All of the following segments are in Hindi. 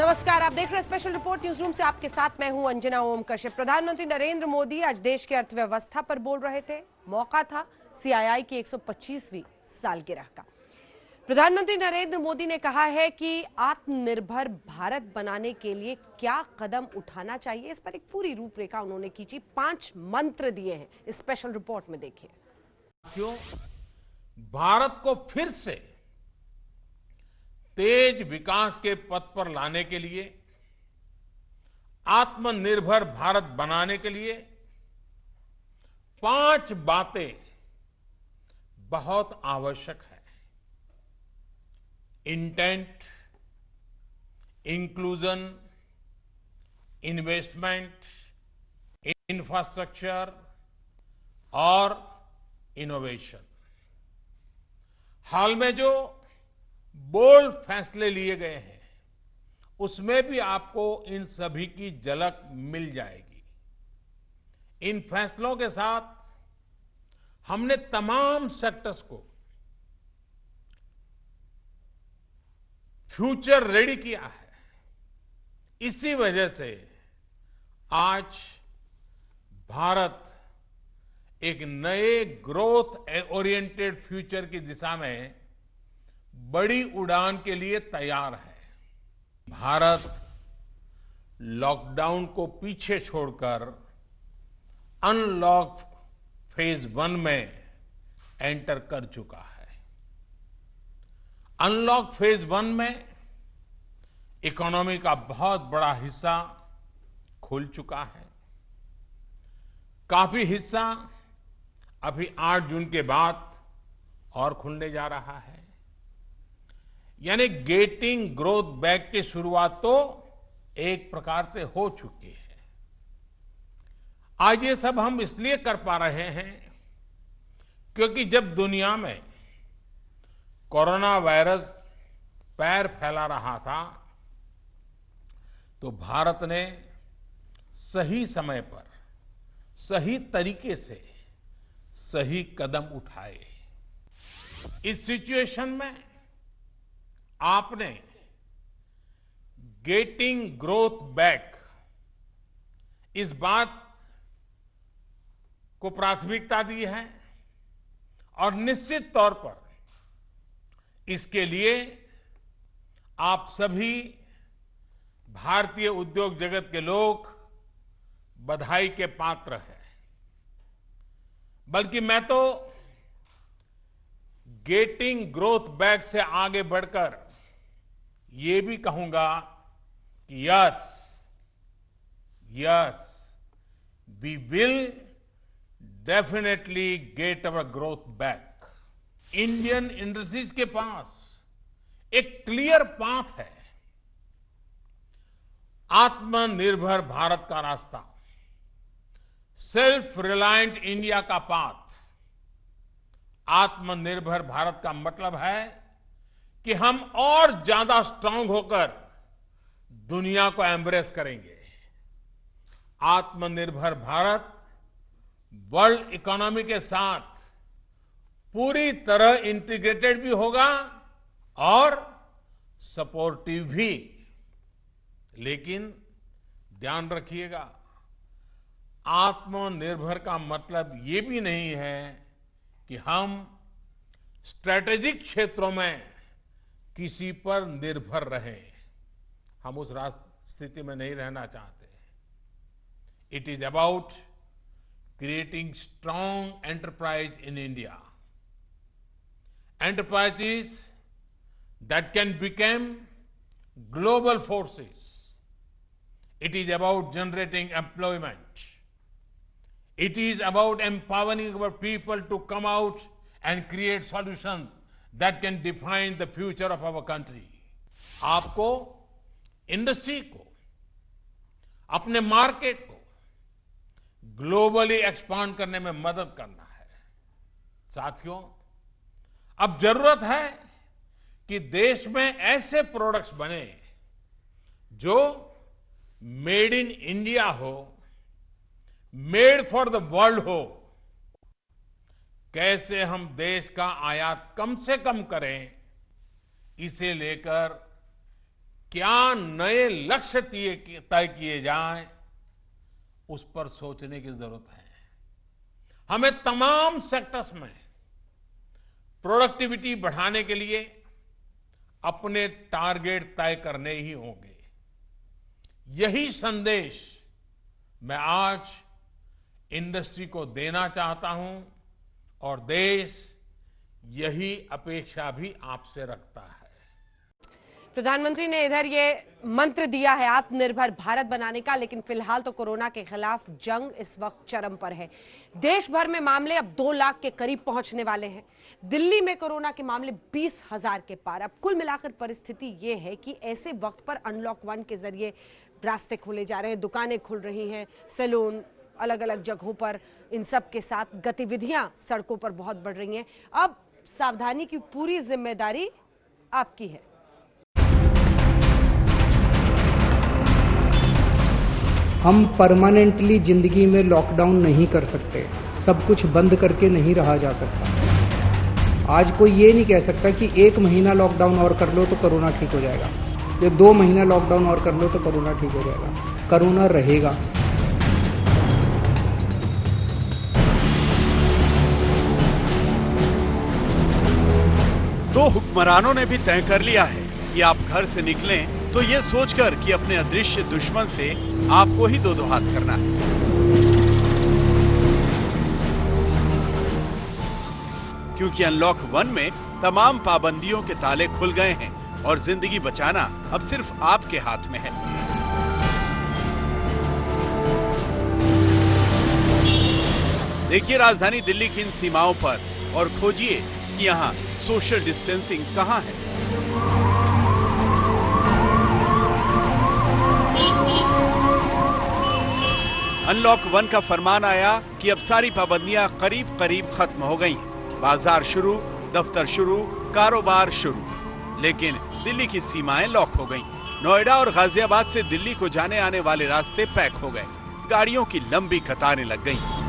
नमस्कार, आप देख रहे हैं स्पेशल रिपोर्ट न्यूज रूम से। आपके साथ मैं हूं अंजना ओम कश्यप। प्रधानमंत्री नरेंद्र मोदी आज देश की अर्थव्यवस्था पर बोल रहे थे। मौका था सीआईआई की 125वीं सालगिरह का। प्रधानमंत्री नरेंद्र मोदी ने कहा है कि आत्मनिर्भर भारत बनाने के लिए क्या कदम उठाना चाहिए, इस पर एक पूरी रूपरेखा उन्होंने खींची। 5 मंत्र दिए हैं, इस स्पेशल रिपोर्ट में देखिए। क्यों भारत को फिर से तेज विकास के पथ पर लाने के लिए, आत्मनिर्भर भारत बनाने के लिए 5 बातें बहुत आवश्यक है। इंटेंट, इंक्लूजन, इन्वेस्टमेंट, इंफ्रास्ट्रक्चर और इनोवेशन। हाल में जो बोल्ड फैसले लिए गए हैं, उसमें भी आपको इन सभी की झलक मिल जाएगी। इन फैसलों के साथ हमने तमाम सेक्टर्स को फ्यूचर रेडी किया है। इसी वजह से आज भारत एक नए ग्रोथ ओरिएंटेड फ्यूचर की दिशा में बड़ी उड़ान के लिए तैयार है। भारत लॉकडाउन को पीछे छोड़कर अनलॉक फेज 1 में एंटर कर चुका है। अनलॉक फेज 1 में इकोनॉमी का बहुत बड़ा हिस्सा खुल चुका है। काफी हिस्सा अभी 8 जून के बाद और खुलने जा रहा है। यानी गेटिंग ग्रोथ बैक की शुरुआत तो एक प्रकार से हो चुकी है। आज ये सब हम इसलिए कर पा रहे हैं क्योंकि जब दुनिया में कोरोना वायरस पैर फैला रहा था, तो भारत ने सही समय पर, सही तरीके से सही कदम उठाए। इस सिचुएशन में आपने गेटिंग ग्रोथ बैक, इस बात को प्राथमिकता दी है और निश्चित तौर पर इसके लिए आप सभी भारतीय उद्योग जगत के लोग बधाई के पात्र हैं। बल्कि मैं तो गेटिंग ग्रोथ बैक से आगे बढ़कर ये भी कहूंगा कि yes we will definitely get our growth back. Indian industries के पास एक क्लियर पाथ है। आत्मनिर्भर भारत का रास्ता, सेल्फ रिलायंट इंडिया का पाथ। आत्मनिर्भर भारत का मतलब है कि हम और ज्यादा स्ट्रांग होकर दुनिया को एम्ब्रेस करेंगे। आत्मनिर्भर भारत वर्ल्ड इकोनॉमी के साथ पूरी तरह इंटीग्रेटेड भी होगा और सपोर्टिव भी। लेकिन ध्यान रखिएगा, आत्मनिर्भर का मतलब ये भी नहीं है कि हम स्ट्रैटेजिक क्षेत्रों में किसी पर निर्भर रहें। हम उस स्थिति में नहीं रहना चाहते। It is about creating strong enterprise in India, enterprises that can become global forces. It is about generating employment. It is about empowering our people to come out and create solutions that can define the future of our country. आपको इंडस्ट्री को, अपने मार्केट को ग्लोबली एक्सपांड करने में मदद करना है। साथियों, अब जरूरत है कि देश में ऐसे प्रोडक्ट्स बने जो मेड इन इंडिया हो, मेड फॉर द वर्ल्ड हो। कैसे हम देश का आयात कम से कम करें, इसे लेकर क्या नए लक्ष्य तय किए जाएं, उस पर सोचने की जरूरत है। हमें तमाम सेक्टर्स में प्रोडक्टिविटी बढ़ाने के लिए अपने टारगेट तय करने ही होंगे। यही संदेश मैं आज इंडस्ट्री को देना चाहता हूं और देश यही अपेक्षा भी आपसे रखता है। प्रधानमंत्री ने इधर ये मंत्र दिया है आत्मनिर्भर भारत बनाने का, लेकिन फिलहाल तो कोरोना के खिलाफ जंग इस वक्त चरम पर है। देश भर में मामले अब 2 लाख के करीब पहुंचने वाले हैं। दिल्ली में कोरोना के मामले 20,000 के पार। अब कुल मिलाकर परिस्थिति ये है कि ऐसे वक्त पर अनलॉक 1 के जरिए रास्ते खोले जा रहे हैं, दुकानें खुल रही हैं, सैलून अलग अलग जगहों पर, इन सब के साथ गतिविधियां सड़कों पर बहुत बढ़ रही हैं। अब सावधानी की पूरी जिम्मेदारी आपकी है। हम परमानेंटली जिंदगी में लॉकडाउन नहीं कर सकते, सब कुछ बंद करके नहीं रहा जा सकता। आज कोई ये नहीं कह सकता कि 1 महीना लॉकडाउन और कर लो तो कोरोना ठीक हो जाएगा, या 2 महीना लॉकडाउन और कर लो तो कोरोना ठीक हो जाएगा। कोरोना रहेगा। दो हुक्मरानों ने भी तय कर लिया है कि आप घर से निकलें तो ये सोचकर कि अपने अदृश्य दुश्मन से आपको ही दो हाथ करना है। क्योंकि अनलॉक 1 में तमाम पाबंदियों के ताले खुल गए हैं और जिंदगी बचाना अब सिर्फ आपके हाथ में है। देखिए राजधानी दिल्ली की इन सीमाओं पर और खोजिए कि यहाँ सोशल डिस्टेंसिंग कहाँ है। अनलॉक 1 का फरमान आया कि अब सारी पाबंदियां करीब करीब खत्म हो गई हैं। बाजार शुरू, दफ्तर शुरू, कारोबार शुरू। लेकिन दिल्ली की सीमाएं लॉक हो गईं। नोएडा और गाजियाबाद से दिल्ली को जाने आने वाले रास्ते पैक हो गए। गाड़ियों की लंबी कतारें लग गईं।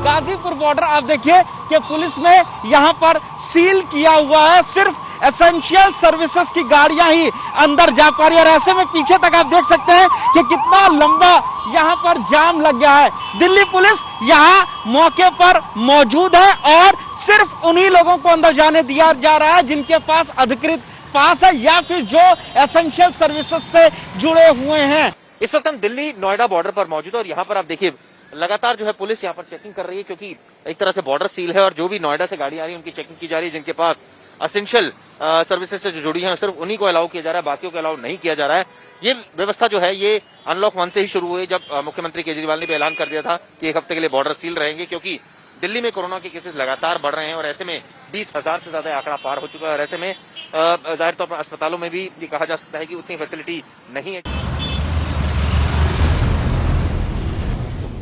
गाजीपुर बॉर्डर आप देखिए कि पुलिस ने यहाँ पर सील किया हुआ है। सिर्फ एसेंशियल सर्विसेज की गाड़ियां ही अंदर जा पा रही है और ऐसे में पीछे तक आप देख सकते हैं कि कितना लंबा यहाँ पर जाम लग गया है। दिल्ली पुलिस यहाँ मौके पर मौजूद है और सिर्फ उन्हीं लोगों को अंदर जाने दिया जा रहा है जिनके पास अधिकृत पास है या फिर जो एसेंशियल सर्विसेज से जुड़े हुए हैं। इस वक्त हम दिल्ली नोएडा बॉर्डर पर मौजूद है और यहाँ पर आप देखिए लगातार जो है पुलिस यहाँ पर चेकिंग कर रही है, क्योंकि एक तरह से बॉर्डर सील है और जो भी नोएडा से गाड़ी आ रही है उनकी चेकिंग की जा रही है। जिनके पास एसेंशियल सर्विसेज से जो जुड़ी हैं सिर्फ उन्हीं को अलाउ किया जा रहा है, बाकियों को अलाउ नहीं किया जा रहा है। ये व्यवस्था जो है ये अनलॉक 1 से ही शुरू हुई, जब मुख्यमंत्री केजरीवाल ने भी ऐलान कर दिया था कि 1 हफ्ते के लिए बॉर्डर सील रहेंगे, क्योंकि दिल्ली में कोरोना के केसेस लगातार बढ़ रहे हैं और ऐसे में 20,000 से ज्यादा आंकड़ा पार हो चुका है और ऐसे में जाहिर तौर पर अस्पतालों में भी ये कहा जा सकता है कि उतनी फैसिलिटी नहीं है।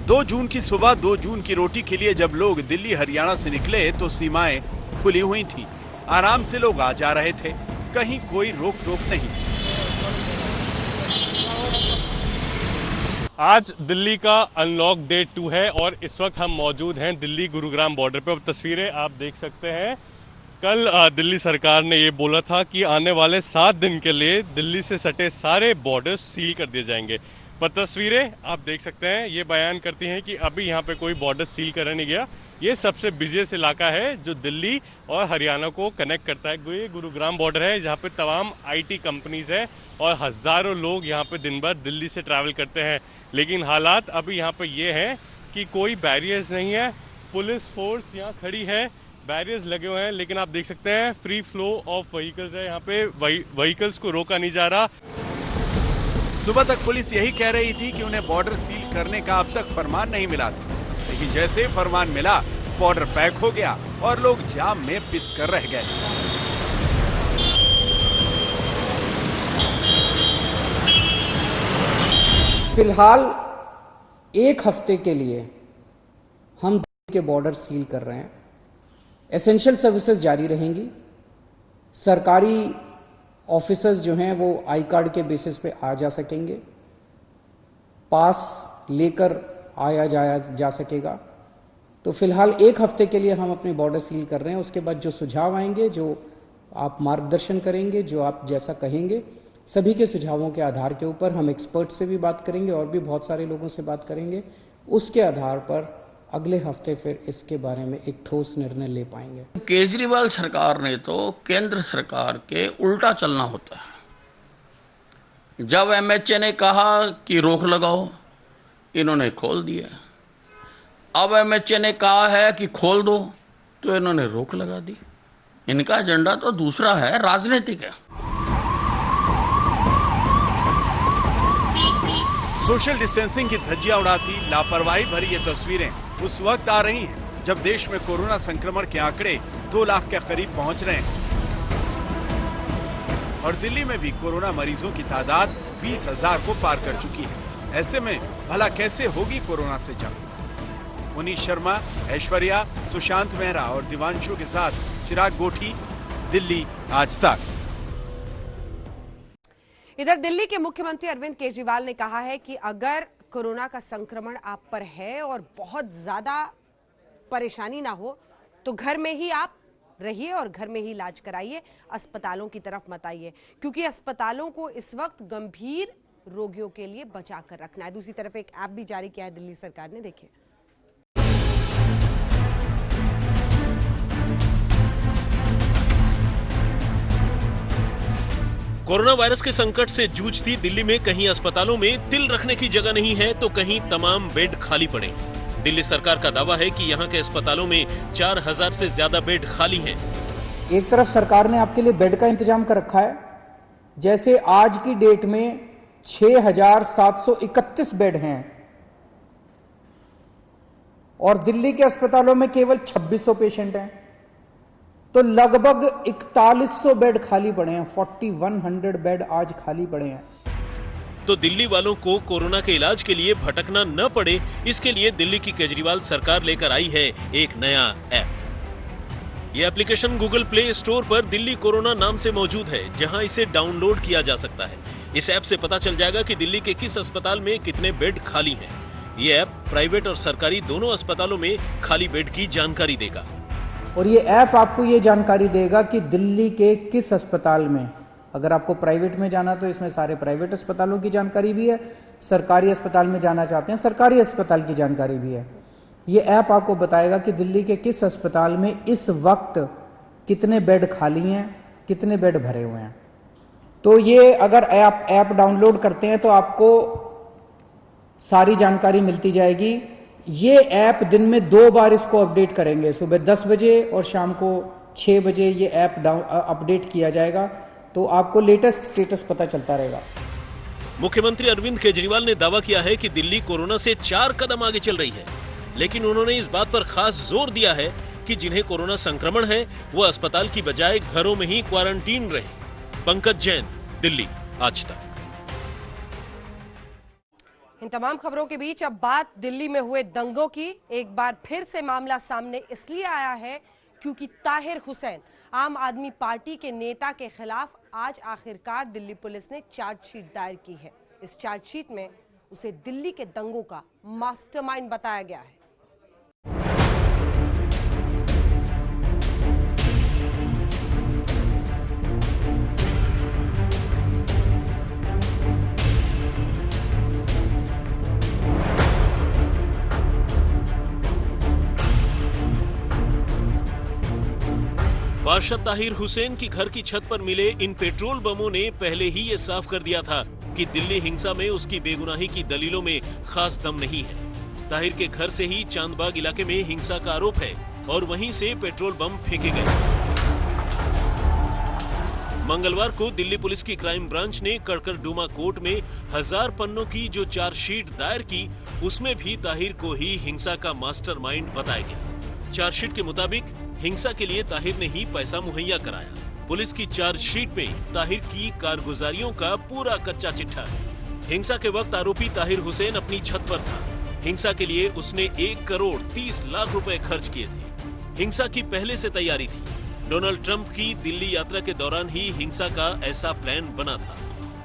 2 जून की सुबह 2 जून की रोटी के लिए जब लोग दिल्ली हरियाणा से निकले तो सीमाएं खुली हुई थी। आराम से लोग आ जा रहे थे, कहीं कोई रोक टोक नहीं। आज दिल्ली का अनलॉक डे 2 है और इस वक्त हम मौजूद हैं दिल्ली गुरुग्राम बॉर्डर पे। अब तस्वीरें आप देख सकते हैं। कल दिल्ली सरकार ने ये बोला था कि आने वाले 7 दिन के लिए दिल्ली से सटे सारे बॉर्डर्स सील कर दिए जाएंगे, पर तस्वीरें आप देख सकते हैं ये बयान करती हैं कि अभी यहाँ पे कोई बॉर्डर सील करने नहीं गया। ये सबसे बिजिएस्ट इलाका है जो दिल्ली और हरियाणा को कनेक्ट करता है। ये गुरुग्राम बॉर्डर है जहाँ पे तमाम आईटी कंपनीज है और हजारों लोग यहाँ पे दिन भर दिल्ली से ट्रैवल करते हैं। लेकिन हालात अभी यहाँ पे ये है कि कोई बैरियर्स नहीं है, पुलिस फोर्स यहाँ खड़ी है, बैरियर्स लगे हुए हैं, लेकिन आप देख सकते हैं फ्री फ्लो ऑफ व्हीकल्स है। यहाँ पे व्हीकल्स को रोका नहीं जा रहा। सुबह तक पुलिस यही कह रही थी कि उन्हें बॉर्डर सील करने का अब तक फरमान नहीं मिला था, लेकिन जैसे ही फरमान मिला बॉर्डर पैक हो गया और लोग जाम में पिस कर रह गए। फिलहाल 1 हफ्ते के लिए हम दिल्ली के बॉर्डर सील कर रहे हैं। एसेंशियल सर्विसेज जारी रहेंगी। सरकारी ऑफिसर्स जो हैं वो आई कार्ड के बेसिस पे आ जा सकेंगे, पास लेकर आया जाया जा सकेगा। तो फिलहाल 1 हफ्ते के लिए हम अपने बॉर्डर सील कर रहे हैं। उसके बाद जो सुझाव आएंगे, जो आप मार्गदर्शन करेंगे, जो आप जैसा कहेंगे, सभी के सुझावों के आधार के ऊपर हम एक्सपर्ट से भी बात करेंगे और भी बहुत सारे लोगों से बात करेंगे। उसके आधार पर अगले हफ्ते फिर इसके बारे में एक ठोस निर्णय ले पाएंगे। केजरीवाल सरकार ने तो केंद्र सरकार के उल्टा चलना होता है। जब एमएचए ने कहा कि रोक लगाओ, इन्होंने खोल दिया। अब एमएचए ने कहा है कि खोल दो, तो इन्होंने रोक लगा दी। इनका एजेंडा तो दूसरा है, राजनीतिक है। सोशल डिस्टेंसिंग की धज्जियां उड़ाती लापरवाही भरी ये तस्वीरें उस वक्त आ रही हैं जब देश में कोरोना संक्रमण के आंकड़े 2 लाख के करीब पहुंच रहे हैं और दिल्ली में भी कोरोना मरीजों की तादाद 20,000 को पार कर चुकी है। ऐसे में भला कैसे होगी कोरोना से जंग? मुनीश शर्मा, ऐश्वर्या, सुशांत मेहरा और दिवांशु के साथ चिराग गोठी, दिल्ली आज तक। इधर दिल्ली के मुख्यमंत्री अरविंद केजरीवाल ने कहा है कि अगर कोरोना का संक्रमण आप पर है और बहुत ज्यादा परेशानी ना हो तो घर में ही आप रहिए और घर में ही इलाज कराइए, अस्पतालों की तरफ मत आइए, क्योंकि अस्पतालों को इस वक्त गंभीर रोगियों के लिए बचा कर रखना है। दूसरी तरफ एक ऐप भी जारी किया है दिल्ली सरकार ने, देखिए। कोरोना वायरस के संकट से जूझती दिल्ली में कहीं अस्पतालों में तिल रखने की जगह नहीं है तो कहीं तमाम बेड खाली पड़े। दिल्ली सरकार का दावा है कि यहाँ के अस्पतालों में 4000 से ज्यादा बेड खाली हैं। एक तरफ सरकार ने आपके लिए बेड का इंतजाम कर रखा है, जैसे आज की डेट में 6731 बेड हैं और दिल्ली के अस्पतालों में केवल 2600 पेशेंट हैं, तो लगभग 4100 बेड खाली पड़े हैं। 4100 बेड आज खाली पड़े हैं। तो दिल्ली वालों को कोरोना के इलाज के लिए भटकना न पड़े, इसके लिए दिल्ली की केजरीवाल सरकार लेकर आई है एक नया ऐप। ये एप्लीकेशन गूगल प्ले स्टोर पर दिल्ली कोरोना नाम से मौजूद है, जहां इसे डाउनलोड किया जा सकता है। इस ऐप से पता चल जाएगा कि दिल्ली के किस अस्पताल में कितने बेड खाली हैं। ये ऐप प्राइवेट और सरकारी दोनों अस्पतालों में खाली बेड की जानकारी देगा और ये ऐप आपको ये जानकारी देगा कि दिल्ली के किस अस्पताल में, अगर आपको प्राइवेट में जाना तो इसमें सारे प्राइवेट अस्पतालों की जानकारी भी है, सरकारी अस्पताल में जाना चाहते हैं सरकारी अस्पताल की जानकारी भी है। ये ऐप आपको बताएगा कि दिल्ली के किस अस्पताल में इस वक्त कितने बेड खाली हैं, कितने बेड भरे हुए हैं। तो ये अगर ऐप डाउनलोड करते हैं तो आपको सारी जानकारी मिलती जाएगी। ये ऐप दिन में 2 बार इसको अपडेट करेंगे, सुबह 10 बजे और शाम को 6 बजे ये ऐप अपडेट किया जाएगा, तो आपको लेटेस्ट स्टेटस पता चलता रहेगा। मुख्यमंत्री अरविंद केजरीवाल ने दावा किया है कि दिल्ली कोरोना से 4 कदम आगे चल रही है, लेकिन उन्होंने इस बात पर खास जोर दिया है कि जिन्हें कोरोना संक्रमण है वो अस्पताल की बजाय घरों में ही क्वारंटीन रहे। पंकज जैन, दिल्ली आज तक। इन तमाम खबरों के बीच अब बात दिल्ली में हुए दंगों की। एक बार फिर से मामला सामने इसलिए आया है क्योंकि ताहिर हुसैन, आम आदमी पार्टी के नेता के खिलाफ आज आखिरकार दिल्ली पुलिस ने चार्जशीट दायर की है। इस चार्जशीट में उसे दिल्ली के दंगों का मास्टरमाइंड बताया गया है। पार्षद ताहिर हुसैन की घर की छत पर मिले इन पेट्रोल बमों ने पहले ही ये साफ कर दिया था कि दिल्ली हिंसा में उसकी बेगुनाही की दलीलों में खास दम नहीं है। ताहिर के घर से ही चांदबाग इलाके में हिंसा का आरोप है और वहीं से पेट्रोल बम फेंके गए। मंगलवार को दिल्ली पुलिस की क्राइम ब्रांच ने कड़कड़डूमा कोर्ट में 1000 पन्नों की जो चार्जशीट दायर की, उसमें भी ताहिर को ही हिंसा का मास्टरमाइंड बताया गया। चार्जशीट के मुताबिक हिंसा के लिए ताहिर ने ही पैसा मुहैया कराया। पुलिस की चार्जशीट में ताहिर की कारगुजारियों का पूरा कच्चा चिट्ठा है। हिंसा के वक्त आरोपी ताहिर हुसैन अपनी छत पर था। हिंसा के लिए उसने 1 करोड़ 30 लाख रुपए खर्च किए थे। हिंसा की पहले से तैयारी थी। डोनाल्ड ट्रंप की दिल्ली यात्रा के दौरान ही हिंसा का ऐसा प्लान बना था।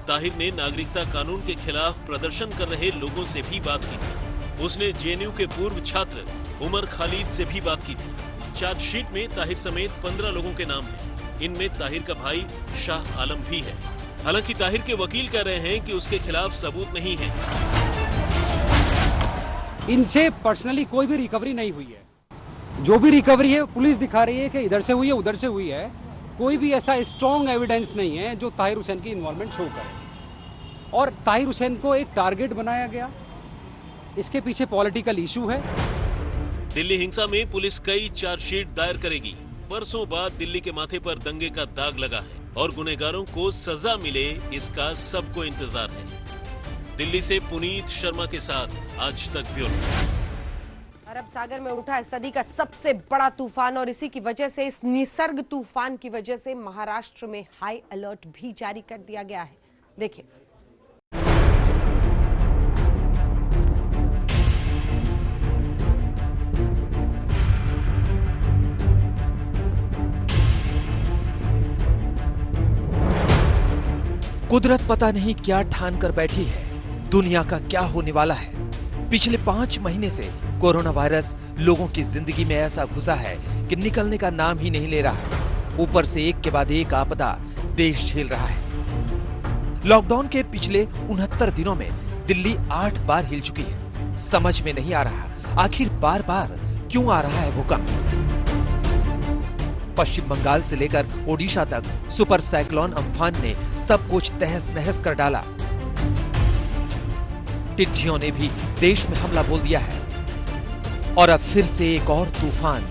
ताहिर ने नागरिकता कानून के खिलाफ प्रदर्शन कर रहे लोगों से भी बात की थी। उसने जेएनयू के पूर्व छात्र उमर खालिद से भी बात की थी। चार्जशीट में ताहिर समेत 15 लोगों के नाम हैं। इनमें ताहिर का भाई शाह आलम भी है। हालांकि ताहिर के वकील कह रहे हैं कि उसके खिलाफ सबूत नहीं है। इनसे पर्सनली कोई भी रिकवरी नहीं हुई है। जो भी रिकवरी है पुलिस दिखा रही है कि इधर से हुई है उधर से हुई है। कोई भी ऐसा स्ट्रॉन्ग एविडेंस नहीं है जो ताहिर हुसैन की इन्वॉल्वमेंट शो करे। और ताहिर हुसैन को एक टारगेट बनाया गया, इसके पीछे पॉलिटिकल इशू है। दिल्ली हिंसा में पुलिस कई चार्जशीट दायर करेगी। बरसों बाद दिल्ली के माथे पर दंगे का दाग लगा है और गुनहगारों को सजा मिले, इसका सबको इंतजार है। दिल्ली से पुनीत शर्मा के साथ आज तक ब्यूरो। अरब सागर में उठा है सदी का सबसे बड़ा तूफान और इसी की वजह से, इस निसर्ग तूफान की वजह से महाराष्ट्र में हाई अलर्ट भी जारी कर दिया गया है। देखिए। कुदरत पता नहीं क्या ठान कर बैठी है, दुनिया का क्या होने वाला है। पिछले 5 महीने से कोरोना वायरस लोगों की जिंदगी में ऐसा घुसा है कि निकलने का नाम ही नहीं ले रहा। ऊपर से एक के बाद एक आपदा देश झेल रहा है। लॉकडाउन के पिछले 69 दिनों में दिल्ली 8 बार हिल चुकी है। समझ में नहीं आ रहा आखिर बार बार क्यों आ रहा है भूकंप। पश्चिम बंगाल से लेकर ओडिशा तक सुपर साइक्लोन अम्फान ने सब कुछ तहस नहस कर डाला। टिड्डियों ने भी देश में हमला बोल दिया है और अब फिर से एक और तूफान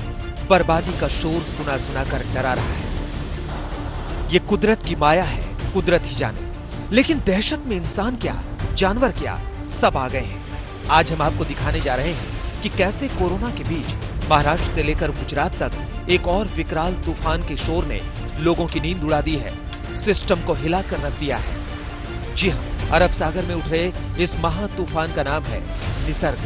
बर्बादी का शोर सुना सुना कर डरा रहा है। ये कुदरत की माया है, कुदरत ही जाने। लेकिन दहशत में इंसान क्या, जानवर क्या, सब आ गए हैं। आज हम आपको दिखाने जा रहे हैं कि कैसे कोरोना के बीच महाराष्ट्र से लेकर गुजरात तक एक और विकराल तूफान के शोर ने लोगों की नींद उड़ा दी है, सिस्टम को हिला कर रख दिया है। जी हां, अरब सागर में उठ रहे इस महा तूफान का नाम है Nisarga.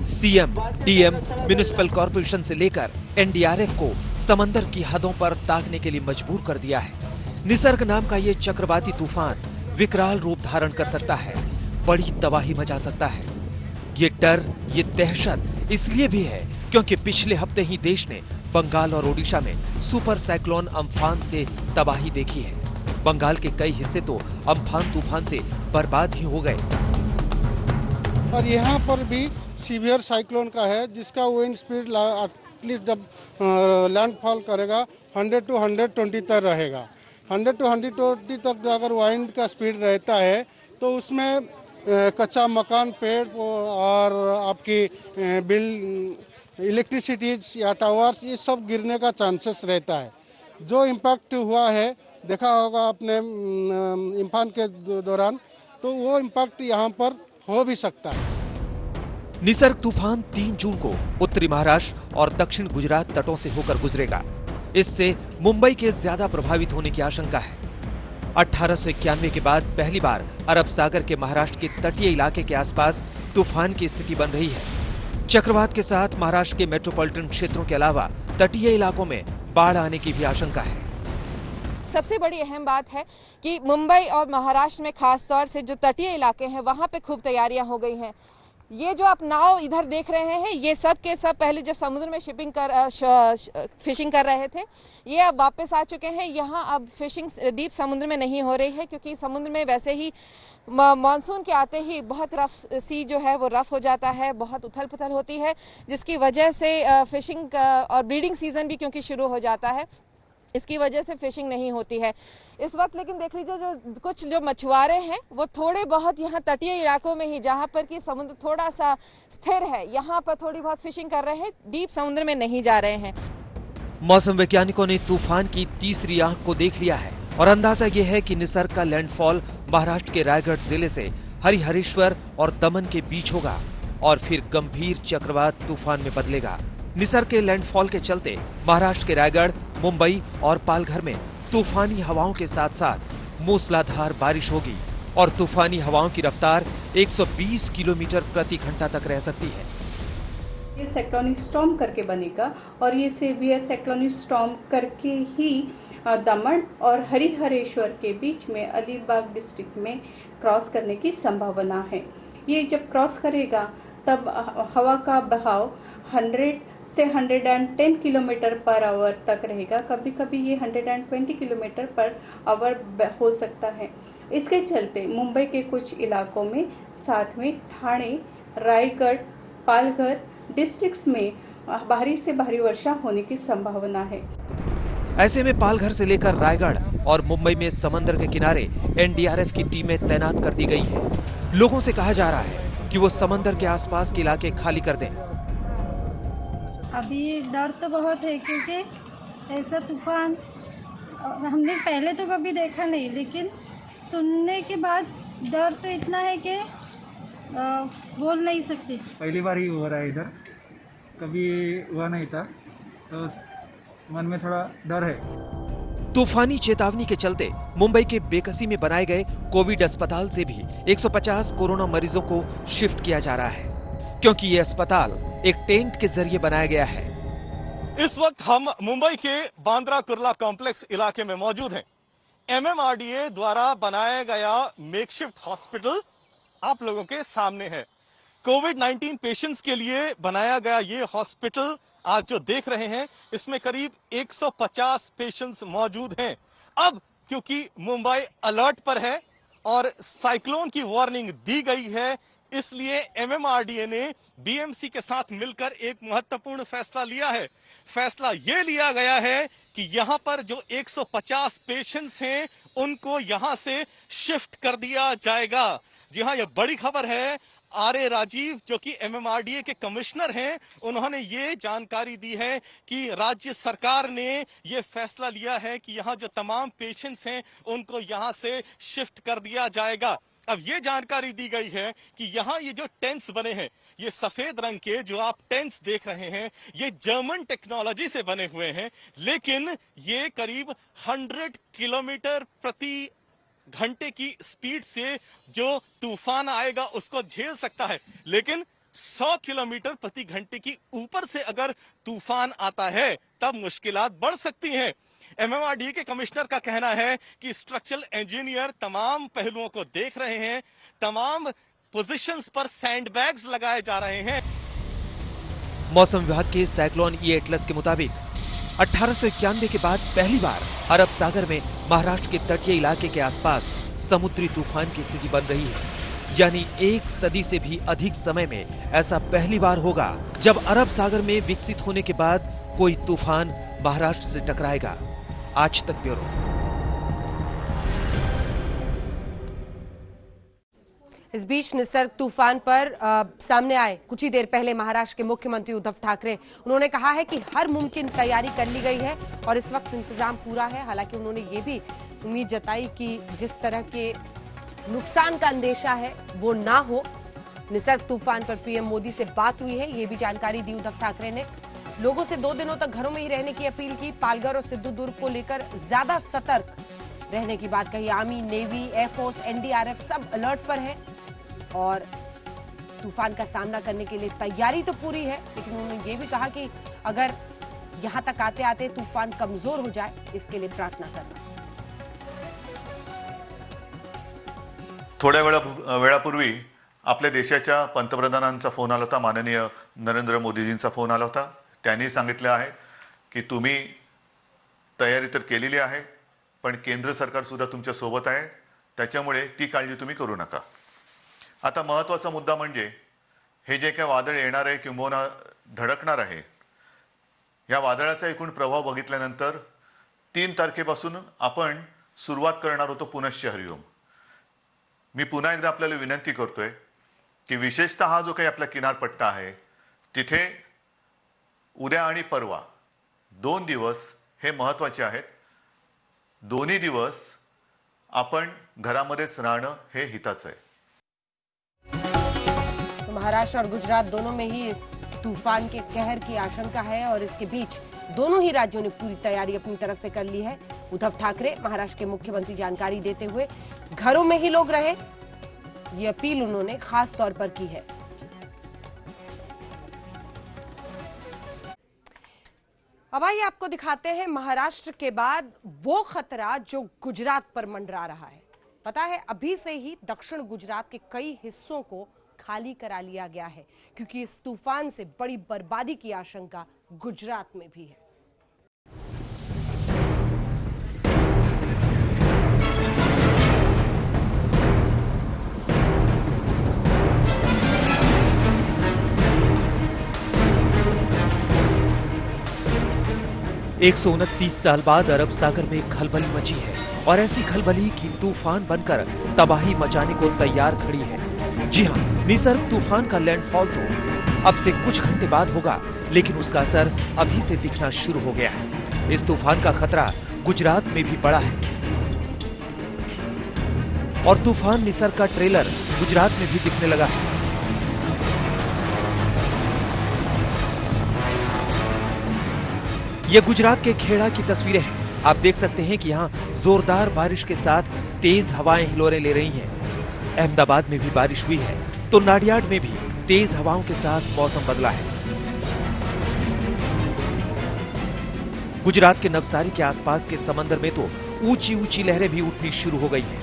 CM, DM, municipal corporation से लेकर एनडीआरएफ को समंदर की हदों पर ताकने के लिए मजबूर कर दिया है। निसर्ग नाम का ये चक्रवाती तूफान विकराल रूप धारण कर सकता है, बड़ी तबाही मचा सकता है। ये डर, ये दहशत इसलिए भी है क्योंकि पिछले हफ्ते ही देश ने बंगाल और ओडिशा में सुपर साइक्लोन अम्फान से तबाही देखी है। बंगाल के कई हिस्से तो अम्फान तूफान से बर्बाद ही हो गए। और यहाँ पर भी सीवियर साइक्लोन का है, जिसका विंड स्पीड एटलीस्ट जब लैंडफॉल करेगा 100 to 120 तक रहेगा। 100 to 120 तक अगर वाइंड का स्पीड रहता है तो उसमें कच्चा मकान, पेड़ और आपकी इलेक्ट्रिसिटीज या टावर्स, ये सब गिरने का चांसेस रहता है। जो इम्पैक्ट हुआ है देखा होगा आपने इम्फान के दौरान, तो वो इम्पैक्ट यहाँ पर हो भी सकता है। निसर्ग तूफान 3 जून को उत्तरी महाराष्ट्र और दक्षिण गुजरात तटों से होकर गुजरेगा। इससे मुंबई के ज्यादा प्रभावित होने की आशंका है। 1891 के बाद पहली बार अरब सागर के महाराष्ट्र के तटीय इलाके के आसपास तूफान की स्थिति बन रही है। चक्रवात के साथ महाराष्ट्र के मेट्रोपॉलिटन क्षेत्रों के अलावा तटीय इलाकों में बाढ़ आने की भी आशंका है। सबसे बड़ी अहम बात है कि मुंबई और महाराष्ट्र में खास तौर से जो तटीय इलाके हैं वहां पे खूब तैयारियां हो गई हैं। ये जो आप नाव इधर देख रहे हैं, ये सब के सब पहले जब समुद्र में फिशिंग कर रहे थे, ये अब वापस आ चुके हैं। यहाँ अब फिशिंग डीप समुद्र में नहीं हो रही है क्योंकि समुद्र में वैसे ही मानसून के आते ही बहुत रफ सी जो है वो रफ हो जाता है, बहुत उथल पुथल होती है, जिसकी वजह से फिशिंग और ब्रीडिंग सीजन भी क्योंकि शुरू हो जाता है, इसकी वजह से फिशिंग नहीं होती है इस वक्त। लेकिन देख लीजिए जो कुछ जो मछुआरे हैं वो थोड़े बहुत यहाँ तटीय इलाकों में ही, जहाँ पर कि समुद्र थोड़ा सा स्थिर है, यहाँ पर थोड़ी बहुत फिशिंग कर रहे हैं, डीप समुद्र में नहीं जा रहे हैं। मौसम वैज्ञानिकों ने तूफान की तीसरी आंख को देख लिया है और अंदाजा ये है कि निसर्ग का लैंडफॉल महाराष्ट्र के रायगढ़ जिले से हरिहरेश्वर और दमन के बीच होगा और फिर गंभीर चक्रवात तूफान में बदलेगा। निसर्ग के लैंडफॉल के चलते महाराष्ट्र के रायगढ़, मुंबई और पालघर में तूफानी हवाओं के साथ साथ मूसलाधार बारिश होगी और तूफानी हवाओं की रफ्तार 120 किलोमीटर प्रति घंटा तक रह सकती है। ये साइक्लोनिक स्टॉर्म करके बनेगा और ये सीवियर साइक्लोनिक स्टॉर्म करके ही दमन और हरिहरेश्वर के बीच में अलीबाग डिस्ट्रिक्ट में क्रॉस करने की संभावना है। ये जब क्रॉस करेगा तब हवा का बहाव 100 से 110 किलोमीटर पर आवर तक रहेगा। कभी कभी ये 120 किलोमीटर पर आवर हो सकता है। इसके चलते मुंबई के कुछ इलाकों में, साथ में ठाणे, रायगढ़, पालघर डिस्ट्रिक्ट्स में भारी से भारी वर्षा होने की संभावना है। ऐसे में पालघर से लेकर रायगढ़ और मुंबई में समंदर के किनारे एनडीआरएफ की टीमें तैनात कर दी गई हैं। लोगों से कहा जा रहा है कि वो समंदर के आसपास के इलाके खाली कर दें। अभी डर तो बहुत है क्योंकि ऐसा तूफान हमने पहले तो कभी देखा नहीं, लेकिन सुनने के बाद डर तो इतना है कि बोल नहीं सकते। पहली बार ही हो रहा है इधर, कभी हुआ नहीं था, तो मन में थोड़ा डर है। तूफानी चेतावनी के चलते मुंबई के बेकसी में बनाए गए कोविड अस्पताल से भी 150 कोरोना मरीजों को शिफ्ट किया जा रहा है, क्योंकि ये अस्पताल एक टेंट के जरिए बनाया गया है। इस वक्त हम मुंबई के बांद्रा कुर्ला कॉम्प्लेक्स इलाके में मौजूद हैं। MMRDA द्वारा बनाया गया मेकशिफ्ट हॉस्पिटल आप लोगों के सामने है। कोविड-19 पेशेंट्स के लिए बनाया गया ये हॉस्पिटल आज जो देख रहे हैं, इसमें करीब 150 पेशेंट्स मौजूद हैं। अब क्योंकि मुंबई अलर्ट पर है और साइक्लोन की वार्निंग दी गई है, इसलिए MMRDA ने BMC के साथ मिलकर एक महत्वपूर्ण फैसला लिया है। फैसला ये लिया गया है कि यहां पर जो 150 पेशेंट्स हैं, उनको यहां से शिफ्ट कर दिया जाएगा। जी हां, यह बड़ी खबर है। RA राजीव जो कि MMRDA के कमिश्नर हैं, उन्होंने ये जानकारी दी है कि राज्य सरकार ने ये फैसला लिया है कि यहाँ जो तमाम पेशेंट्स हैं, उनको यहाँ से शिफ्ट कर दिया जाएगा। अब ये जानकारी दी गई है कि यहाँ ये जो टेंट्स बने हैं, ये सफेद रंग के जो आप टेंट्स देख रहे हैं, ये जर्मन टेक्नोलॉजी से बने हुए हैं, लेकिन ये करीब 100 किलोमीटर प्रति घंटे की स्पीड से जो तूफान आएगा उसको झेल सकता है। लेकिन 100 किलोमीटर प्रति घंटे की ऊपर से अगर तूफान आता है, तब मुश्किलात बढ़ सकती हैं। MMRDA के कमिश्नर का कहना है कि स्ट्रक्चरल इंजीनियर तमाम पहलुओं को देख रहे हैं, तमाम पोजीशंस पर सैंडबैग्स लगाए जा रहे हैं। मौसम विभाग के साइक्लोन ई एटलस के मुताबिक 1891 के बाद पहली बार अरब सागर में महाराष्ट्र के तटीय इलाके के आसपास समुद्री तूफान की स्थिति बन रही है। यानी एक सदी से भी अधिक समय में ऐसा पहली बार होगा जब अरब सागर में विकसित होने के बाद कोई तूफान महाराष्ट्र से टकराएगा। आज तक ब्यूरो। इस बीच निसर्ग तूफान पर सामने आए कुछ ही देर पहले महाराष्ट्र के मुख्यमंत्री उद्धव ठाकरे, उन्होंने कहा है कि हर मुमकिन तैयारी कर ली गई है और इस वक्त इंतजाम पूरा है। हालांकि उन्होंने ये भी उम्मीद जताई कि जिस तरह के नुकसान का अंदेशा है वो ना हो। निसर्ग तूफान पर पीएम मोदी से बात हुई है, ये भी जानकारी दी उद्धव ठाकरे ने। लोगों से 2 दिनों तक घरों में ही रहने की अपील की। पालघर और सिद्धू-दुर्ग को लेकर ज्यादा सतर्क रहने की बात कही। आर्मी, नेवी, एयरफोर्स, एनडीआरएफ सब अलर्ट पर है और तूफान का सामना करने के लिए तैयारी तो पूरी है, लेकिन उन्होंने ये भी कहा कि अगर यहां तक आते आते तूफान कमजोर हो जाए, इसके लिए प्रार्थना करना। थोड्या वेळापूर्वी आपल्या देशाच्या पंतप्रधानांचा फोन आला होता, माननीय नरेंद्र मोदीजींचा फोन आला होता। त्यांनी सांगितलं आहे की तुम्ही तयारी तर केलेली आहे, पण केंद्र सरकार सुद्धा तुमच्या सोबत आहे, त्याच्यामुळे ती काळजी तुम्ही करू नका। आता महत्त्वाचा मुद्दा म्हणजे हे जे काही वादळ येणार आहे किंवा धडकणार आहे, या वादळाचा एकूण प्रभाव बघितल्यानंतर 3 तारखेपासून आपण सुरुवात करणार होतो पुनश्च हरिओम। मी पुन्हा एकदा आपल्याला विनंती करतोय की विशेषतः हा जो काही आपला किनारपट्टा आहे, तिथे उद्या आणि परवा 2 दिवस हे महत्त्वाचे आहेत। दोन्ही दिवस आपण घरामध्येच राहणं हे हिताचं आहे। तो महाराष्ट्र और गुजरात दोनों में ही इस तूफान के कहर की आशंका है और इसके बीच दोनों ही राज्यों ने पूरी तैयारी अपनी तरफ से कर ली है। उद्धव ठाकरे महाराष्ट्र के मुख्यमंत्री जानकारी देते हुए घरों में ही लोग रहे, ये अपील उन्होंने खास तौर पर की है। अब आइए आपको दिखाते हैं महाराष्ट्र के बाद वो खतरा जो गुजरात पर मंडरा रहा है। पता है, अभी से ही दक्षिण गुजरात के कई हिस्सों को खाली करा लिया गया है, क्योंकि इस तूफान से बड़ी बर्बादी की आशंका गुजरात में भी है। 129 साल बाद अरब सागर में खलबली मची है और ऐसी खलबली की तूफान बनकर तबाही मचाने को तैयार खड़ी है। जी हां, निसर्ग तूफान का लैंडफॉल तो अब से कुछ घंटे बाद होगा, लेकिन उसका असर अभी से दिखना शुरू हो गया है। इस तूफान का खतरा गुजरात में भी बड़ा है और तूफान निसर्ग का ट्रेलर गुजरात में भी दिखने लगा है। ये गुजरात के खेड़ा की तस्वीरें हैं। आप देख सकते हैं कि यहाँ जोरदार बारिश के साथ तेज हवाएं हिलोरें ले रही हैं। अहमदाबाद में भी बारिश हुई है तो नाडियाड में भी तेज हवाओं के साथ मौसम बदला है। गुजरात के नवसारी के आसपास के समंदर में तो ऊंची ऊंची लहरें भी उठनी शुरू हो गई हैं।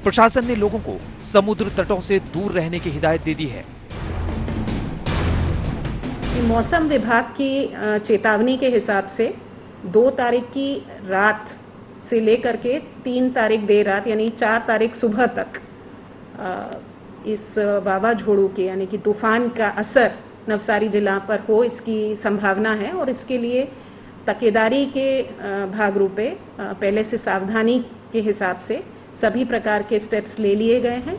प्रशासन ने लोगों को समुद्र तटों से दूर रहने की हिदायत दे दी है। मौसम विभाग की चेतावनी के हिसाब से 2 तारीख की रात से लेकर के 3 तारीख देर रात यानी 4 तारीख सुबह तक इस वावाझोड़ू के यानी कि तूफान का असर नवसारी जिला पर हो, इसकी संभावना है और इसके लिए तकेदारी के भाग रूपे पहले से सावधानी के हिसाब से सभी प्रकार के स्टेप्स ले लिए गए हैं।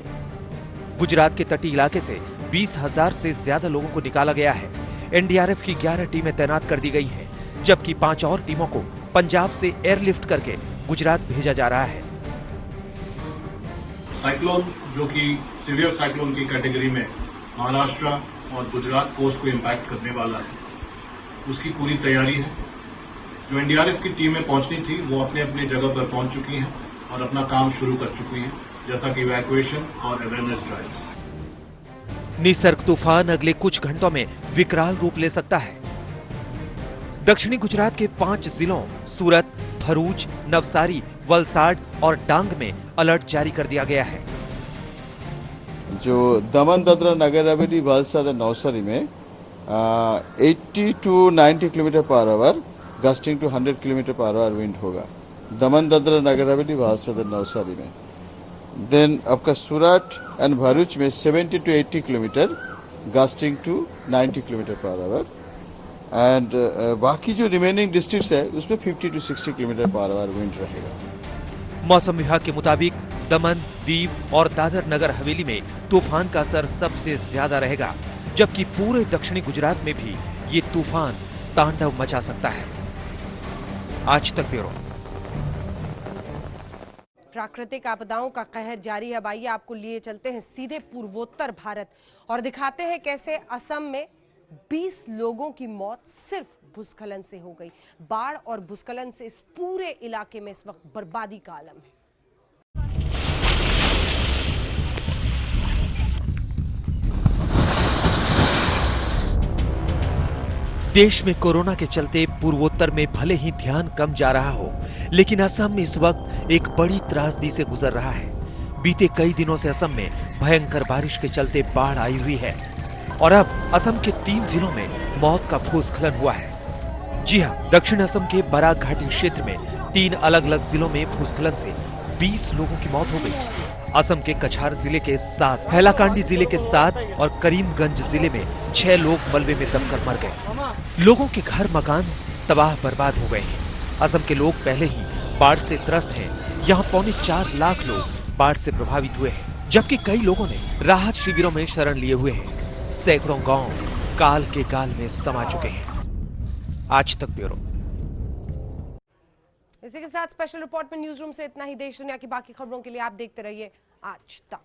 गुजरात के तटीय इलाके से 20,000 से ज्यादा लोगों को निकाला गया है। एनडीआरएफ की 11 टीमें तैनात कर दी गई हैं, जबकि 5 और टीमों को पंजाब से एयरलिफ्ट करके गुजरात भेजा जा रहा है। साइक्लोन जो कि सीवियर साइक्लोन की कैटेगरी में महाराष्ट्र और गुजरात कोस्ट को इम्पैक्ट करने वाला है, उसकी पूरी तैयारी है। जो एनडीआरएफ की टीमें पहुंचनी थी वो अपने अपने जगह पर पहुंच चुकी हैं और अपना काम शुरू कर चुकी हैं, जैसा कि इवैक्यूएशन और अवेयरनेस ड्राइव। निसर्ग तूफान अगले कुछ घंटों में विकराल रूप ले सकता है। दक्षिणी गुजरात के 5 जिलों सूरत, भरूच, नवसारी, वलसाड और डांग में अलर्ट जारी कर दिया गया है। जो दमन, दादरा, नगर हवेली, वलसाड और नवसारी में 80 to 90 kilometre per hour gusting to 100 kilometre per hour wind होगा। दमन, दादरा, नगर हवेली, वलसाड और नवसारी में। देन आपका सूरत एंड भरूच में 70 to 80 kilometre gusting to 90 kilometre per hour and बाकी जो रिमेनिंग डिस्ट्रिक्ट्स है उसमें 50 to 60 kilometre per hour wind रहेगा। मौसम विभाग के मुताबिक दमन, दीव और दादर नगर हवेली में तूफान का असर सबसे ज्यादा रहेगा, जबकि पूरे दक्षिणी गुजरात में भी ये तूफान तांडव मचा सकता है। आज तक ब्यूरो। प्राकृतिक आपदाओं का कहर जारी है। अब आइए आपको लिए चलते हैं सीधे पूर्वोत्तर भारत और दिखाते हैं कैसे असम में 20 लोगों की मौत सिर्फ भूस्खलन से हो गई। बाढ़ और भूस्खलन से इस पूरे इलाके में इस वक्त बर्बादी का आलम है। देश में कोरोना के चलते पूर्वोत्तर में भले ही ध्यान कम जा रहा हो, लेकिन असम में इस वक्त एक बड़ी त्रासदी से गुजर रहा है। बीते कई दिनों से असम में भयंकर बारिश के चलते बाढ़ आई हुई है और अब असम के 3 जिलों में मौत का भूस्खलन हुआ है। जी हां, दक्षिण असम के बराक घाटी क्षेत्र में 3 अलग अलग जिलों में भूस्खलन से 20 लोगों की मौत हो गई। असम के कछार जिले के 7, हैलाकांडी जिले के 7 और करीमगंज जिले में 6 लोग मलबे में दबकर मर गए। लोगों के घर मकान तबाह बर्बाद हो गए हैं। असम के लोग पहले ही बाढ़ से त्रस्त हैं। यहाँ 4.25 लाख लोग बाढ़ से प्रभावित हुए हैं, जबकि कई लोगों ने राहत शिविरों में शरण लिए हुए हैं। सैकड़ों गांव काल के गाल में समा चुके हैं। आज तक ब्यूरो। इसी के साथ स्पेशल रिपोर्ट में न्यूज रूम से इतना ही। देश दुनिया की बाकी खबरों के लिए आप देखते रहिए आज तक।